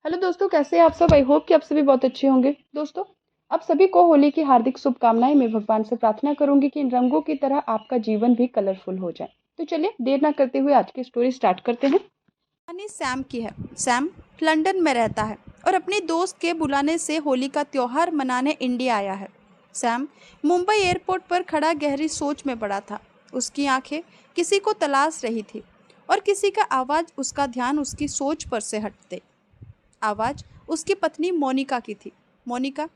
Hello दोस्तों, कैसे हैं आप सब। आई होप कि आप सभी बहुत अच्छे होंगे। दोस्तों, आप सभी को होली की हार्दिक शुभकामनाएं। मैं भगवान से प्रार्थना करूंगी कि इन रंगों की तरह आपका जीवन भी कलरफुल हो जाए। तो चलिए देर ना करते हुए आज की स्टोरी स्टार्ट करते हैं। कहानी सैम की है। सैम लंदन में रहता है और अपने दोस्त के बुलाने से होली का त्योहार मनाने इंडिया आया है। सैम मुंबई एयरपोर्ट पर खड़ा गहरी सोच में पड़ा था। उसकी आंखें किसी को तलाश रही थी और किसी का आवाज़ उसका ध्यान उसकी सोच पर से हटते। आवाज़ उसकी पत्नी मोनिका की थी। मोनिका,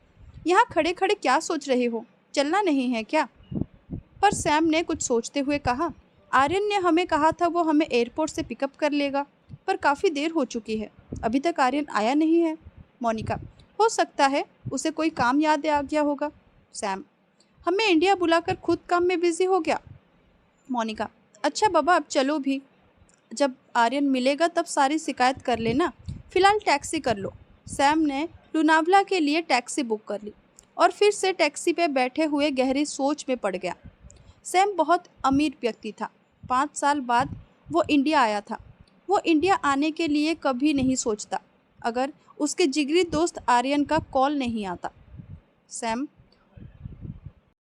यहाँ खड़े खड़े क्या सोच रहे हो? चलना नहीं है क्या? पर सैम ने कुछ सोचते हुए कहा, आर्यन ने हमें कहा था वो हमें एयरपोर्ट से पिकअप कर लेगा, पर काफ़ी देर हो चुकी है, अभी तक आर्यन आया नहीं है। मोनिका, हो सकता है उसे कोई काम याद आ गया होगा। सैम, हमें इंडिया बुलाकर खुद काम में बिजी हो गया। मोनिका, अच्छा बाबा अब चलो भी, जब आर्यन मिलेगा तब सारी शिकायत कर लेना, फिलहाल टैक्सी कर लो। सैम ने लोनावला के लिए टैक्सी बुक कर ली और फिर से टैक्सी पे बैठे हुए गहरी सोच में पड़ गया। सैम बहुत अमीर व्यक्ति था। 5 साल बाद वो इंडिया आया था। वो इंडिया आने के लिए कभी नहीं सोचता अगर उसके जिगरी दोस्त आर्यन का कॉल नहीं आता। सैम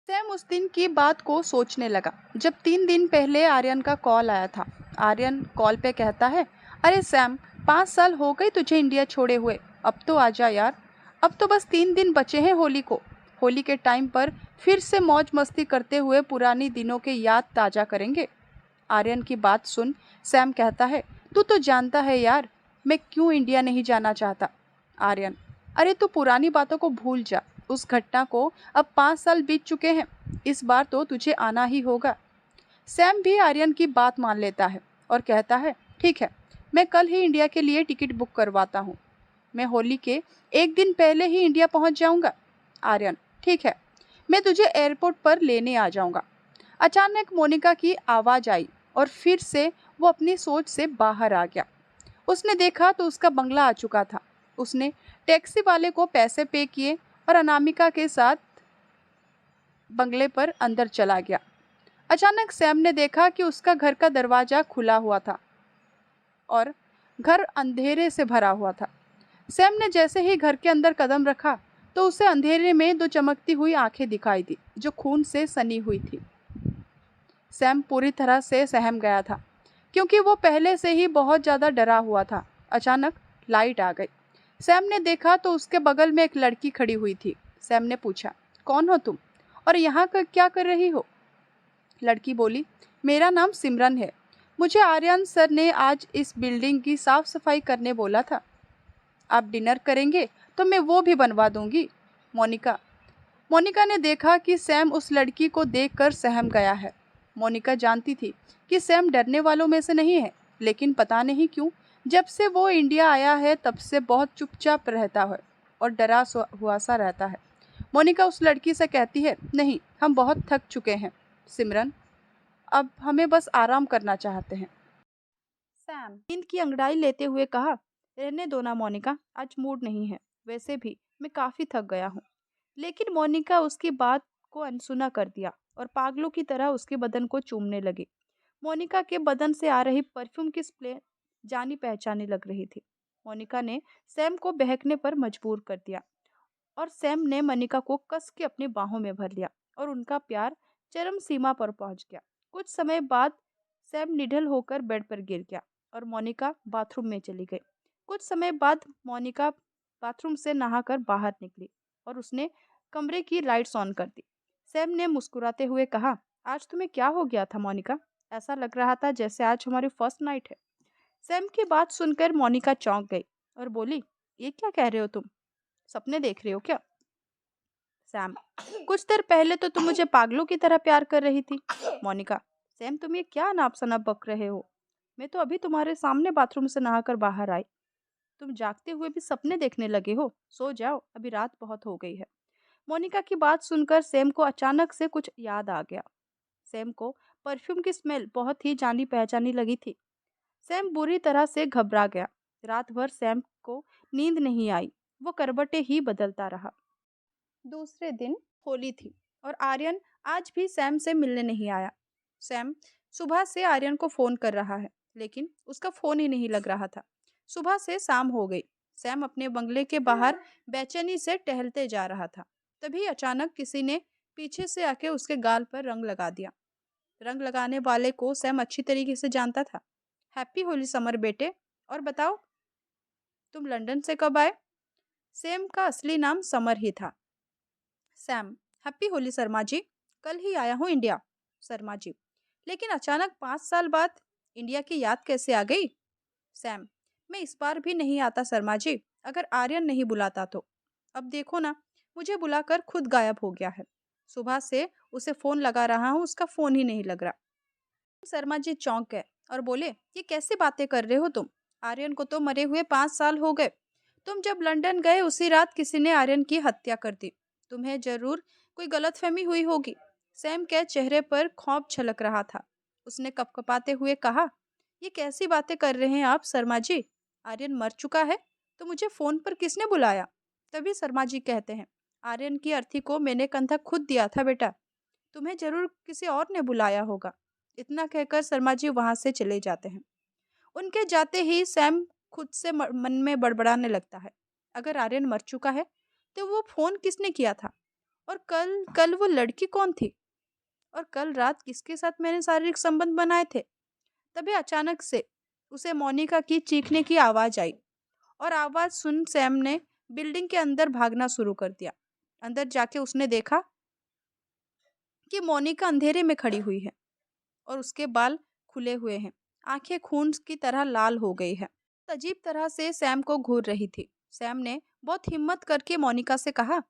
सैम उस दिन की बात को सोचने लगा जब 3 दिन पहले आर्यन का कॉल आया था। आर्यन कॉल पे कहता है, अरे सैम, 5 साल हो गए तुझे इंडिया छोड़े हुए, अब तो आ जा यार। अब तो बस 3 दिन बचे हैं होली को। होली के टाइम पर फिर से मौज मस्ती करते हुए पुरानी दिनों के याद ताज़ा करेंगे। आर्यन की बात सुन सैम कहता है, तू तो जानता है यार मैं क्यों इंडिया नहीं जाना चाहता। आर्यन, अरे तू पुरानी बातों को भूल जा। उस घटना को अब 5 साल बीत चुके हैं। इस बार तो तुझे आना ही होगा। सैम भी आर्यन की बात मान लेता है और कहता है, ठीक है, मैं कल ही इंडिया के लिए टिकट बुक करवाता हूँ। मैं होली के एक दिन पहले ही इंडिया पहुँच जाऊँगा। आर्यन, ठीक है, मैं तुझे एयरपोर्ट पर लेने आ जाऊँगा। अचानक मोनिका की आवाज़ आई और फिर से वो अपनी सोच से बाहर आ गया। उसने देखा तो उसका बंगला आ चुका था। उसने टैक्सी वाले को पैसे पे किए और अनामिका के साथ बंगले पर अंदर चला गया। अचानक सैम ने देखा कि उसका घर का दरवाज़ा खुला हुआ था और घर अंधेरे से भरा हुआ था। सैम ने जैसे ही घर के अंदर कदम रखा तो उसे अंधेरे में दो चमकती हुई आंखें दिखाई दी जो खून से सनी हुई थी। सैम पूरी तरह से सहम गया था क्योंकि वो पहले से ही बहुत ज़्यादा डरा हुआ था। अचानक लाइट आ गई। सैम ने देखा तो उसके बगल में एक लड़की खड़ी हुई थी। सैम ने पूछा, कौन हो तुम और यहाँ क्या कर रही हो? लड़की बोली, मेरा नाम सिमरन है। मुझे आर्यन सर ने आज इस बिल्डिंग की साफ सफाई करने बोला था। आप डिनर करेंगे तो मैं वो भी बनवा दूंगी। मोनिका मोनिका ने देखा कि सैम उस लड़की को देखकर सहम गया है। मोनिका जानती थी कि सैम डरने वालों में से नहीं है, लेकिन पता नहीं क्यों जब से वो इंडिया आया है तब से बहुत चुपचाप रहता है और हुआ सा रहता है। मोनिका उस लड़की से कहती है, नहीं, हम बहुत थक चुके हैं सिमरन, अब हमें बस आराम करना चाहते हैं। सैम नींद की अंगड़ाई लेते हुए कहा, रहने दो ना मोनिका, आज मूड नहीं है। वैसे भी मैं काफ़ी थक गया हूँ। लेकिन मोनिका उसकी बात को अनसुना कर दिया और पागलों की तरह उसके बदन को चूमने लगी। मोनिका के बदन से आ रही परफ्यूम की स्प्रे जानी पहचानी लग रही थी। मोनिका ने सैम को बहकने पर मजबूर कर दिया और सैम ने मोनिका को कस के अपनी बाहों में भर लिया और उनका प्यार चरम सीमा पर पहुंच गया। कुछ समय बाद सैम निढल होकर बेड पर गिर गया और मोनिका बाथरूम में चली गई। कुछ समय बाद मोनिका बाथरूम से नहाकर बाहर निकली और उसने कमरे की लाइट्स ऑन कर दी। सैम ने मुस्कुराते हुए कहा, आज तुम्हें क्या हो गया था मोनिका? ऐसा लग रहा था जैसे आज हमारी फर्स्ट नाइट है। सैम की बात सुनकर मोनिका चौंक गई और बोली, ये क्या कह रहे हो तुम? सपने देख रहे हो क्या? सैम, कुछ देर पहले तो तुम मुझे पागलों की तरह प्यार कर रही थी। मोनिका, सैम तुम ये क्या नाप सनाप बक रहे हो? मैं तो अभी तुम्हारे सामने बाथरूम से नहाकर बाहर आई। तुम जागते हुए भी सपने देखने लगे हो? सो जाओ, अभी रात बहुत हो गई है। मोनिका की बात सुनकर सैम को अचानक से कुछ याद आ गया। सैम को परफ्यूम की स्मेल बहुत ही जानी पहचानी लगी थी। सैम बुरी तरह से घबरा गया। रात भर सैम को नींद नहीं आई। वो करवटें ही बदलता रहा। दूसरे दिन होली थी और आर्यन आज भी सैम से मिलने नहीं आया। सैम सुबह से आर्यन को फोन कर रहा है, लेकिन उसका फोन ही नहीं लग रहा था। सुबह से शाम हो गई, सैम अपने बंगले के बाहर बेचैनी से टहलते जा रहा था। तभी अचानक किसी ने पीछे से आके उसके गाल पर रंग लगा दिया। रंग लगाने वाले को सैम अच्छी तरीके से जानता था। हैप्पी होली समर बेटे, और बताओ तुम लंदन से कब आए? सैम का असली नाम समर ही था। सैम, हैप्पी होली शर्मा जी, कल ही आया हूँ इंडिया। शर्मा जी, लेकिन अचानक 5 साल बाद इंडिया की याद कैसे आ गई? सैम, मैं इस बार भी नहीं आता शर्मा जी, अगर आर्यन नहीं बुलाता तो। अब देखो ना, मुझे बुलाकर खुद गायब हो गया है। सुबह से उसे फोन लगा रहा हूँ, उसका फोन ही नहीं लग रहा। शर्मा जी चौंक गए और बोले, ये कैसी बातें कर रहे हो तुम? आर्यन को तो मरे हुए 5 साल हो गए। तुम जब लंदन गए उसी रात किसी ने आर्यन की हत्या कर दी। तुम्हें जरूर कोई गलतफहमी हुई होगी। सैम के चेहरे पर खौफ झलक रहा था। उसने कपकपाते हुए कहा, ये कैसी बातें कर रहे हैं आप शर्मा जी? आर्यन मर चुका है तो मुझे फोन पर किसने बुलाया? तभी शर्मा जी कहते हैं, आर्यन की अर्थी को मैंने कंधा खुद दिया था बेटा, तुम्हें जरूर किसी और ने बुलाया होगा। इतना कहकर शर्मा जी वहां से चले जाते हैं। उनके जाते ही सैम खुद से मन में बड़बड़ाने लगता है। अगर आर्यन मर चुका है तो वो फोन किसने किया था? और कल कल वो लड़की कौन थी? और कल रात किसके साथ मैंने शारीरिक संबंध बनाए थे? तभी अचानक से उसे मोनिका की चीखने की आवाज आई, और आवाज सुन सैम ने बिल्डिंग के अंदर भागना शुरू कर दिया। अंदर जाके उसने देखा कि मोनिका अंधेरे में खड़ी हुई है और उसके बाल खुले हुए हैं। आंखें खून की तरह लाल हो गई है। अजीब तरह से सैम को घूर रही थी। सैम ने बहुत हिम्मत करके मोनिका से कहा,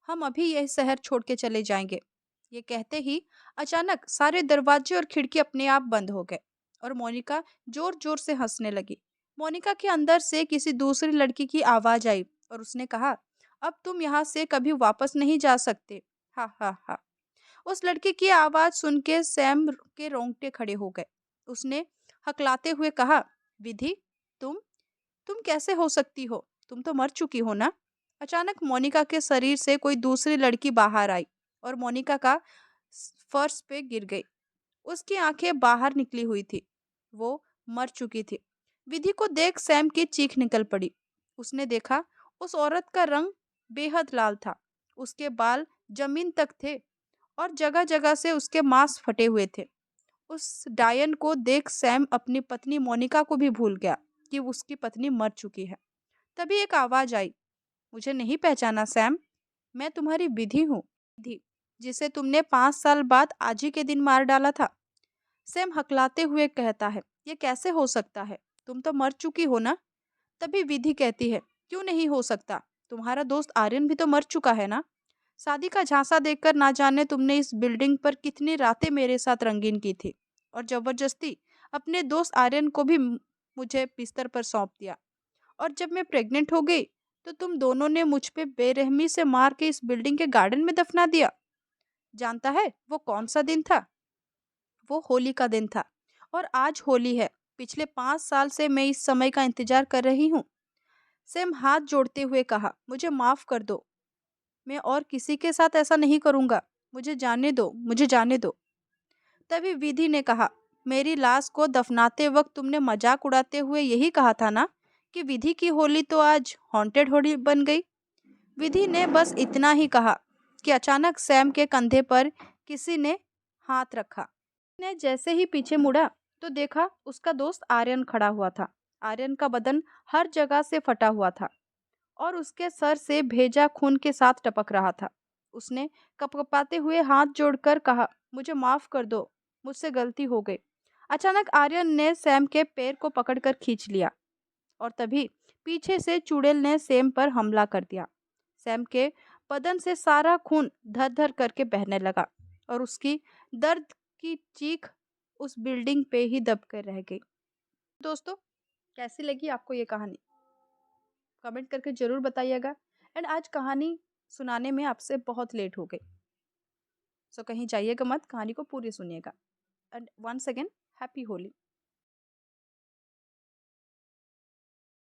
हम अभी यह शहर छोड़ के चले जाएंगे। ये कहते ही अचानक सारे दरवाजे और खिड़की अपने आप बंद हो गए और मोनिका जोर जोर से हंसने लगी। मोनिका के अंदर से किसी दूसरी लड़की की आवाज आई और उसने कहा, अब तुम यहाँ से कभी वापस नहीं जा सकते। हा हा हा। उस लड़की की आवाज सुन के सैम के रोंगटे खड़े हो गए। उसने हकलाते हुए कहा, विधि, तुम तुम कैसे हो सकती हो? तुम तो मर चुकी हो ना? अचानक मोनिका के शरीर से कोई दूसरी लड़की बाहर आई और मोनिका का फर्श पे गिर गई। उसकी आंखें बाहर निकली हुई थी। वो मर चुकी थी। विधि को देख सैम की चीख निकल पड़ी। उसने देखा उस औरत का रंग बेहद लाल था। उसके बाल जमीन तक थे और जगह जगह से उसके मांस फटे हुए थे। उस डायन को देख सैम अपनी पत्नी मोनिका को भी भूल गया कि उसकी पत्नी मर चुकी है। तभी एक आवाज आई, मुझे नहीं पहचाना सैम? मैं तुम्हारी विधि हूँ। विधि, जिसे तुमने 5 साल बाद आज ही के दिन मार डाला था। सैम हकलाते हुए कहता है, ये कैसे हो सकता है? तुम तो मर चुकी हो ना? तभी विधि कहती है, क्यों नहीं हो सकता? तुम्हारा दोस्त आर्यन भी तो मर चुका है ना? शादी का झांसा देकर ना जाने तुमने इस बिल्डिंग पर कितनी रातें मेरे साथ रंगीन की थी और जबरदस्ती अपने दोस्त आर्यन को भी मुझे बिस्तर पर सौंप दिया। और जब मैं प्रेग्नेंट हो गई तो तुम दोनों ने मुझ पे बेरहमी से मार के इस बिल्डिंग के गार्डन में दफना दिया। जानता है वो कौन सा दिन था? वो होली का दिन था। और आज होली है। पिछले 5 साल से मैं इस समय का इंतजार कर रही हूँ। सैम हाथ जोड़ते हुए कहा, मुझे माफ कर दो, मैं और किसी के साथ ऐसा नहीं करूंगा। मुझे जाने दो, मुझे जाने दो। तभी विधि ने कहा, मेरी लाश को दफनाते वक्त तुमने मजाक उड़ाते हुए यही कहा था ना कि विधि की होली तो आज हॉन्टेड होली बन गई। विधि ने बस इतना ही कहा कि अचानक सैम के कंधे पर किसी ने हाथ रखा। ने जैसे ही पीछे मुड़ा तो देखा उसका दोस्त आर्यन खड़ा हुआ था। आर्यन का बदन हर जगह से फटा हुआ था और उसके सर से भेजा खून के साथ टपक रहा था। उसने कपकपाते हुए हाथ जोड़कर कहा, मुझे माफ कर दो, मुझसे गलती हो गई। अचानक आर्यन ने सैम के पैर को पकड़कर खींच लिया और तभी पीछे से चुड़ैल ने सैम पर हमला कर दिया। सैम के बदन से सारा खून धर धर करके बहने लगा और उसकी दर्द की चीख उस बिल्डिंग पे ही दब कर रह गई। दोस्तों, कैसी लगी आपको ये कहानी? कमेंट करके जरूर बताइएगा। एंड आज कहानी सुनाने में आपसे बहुत लेट हो गई, सो कहीं जाइएगा मत, कहानी को पूरी सुनिएगा। And once again happy Holi.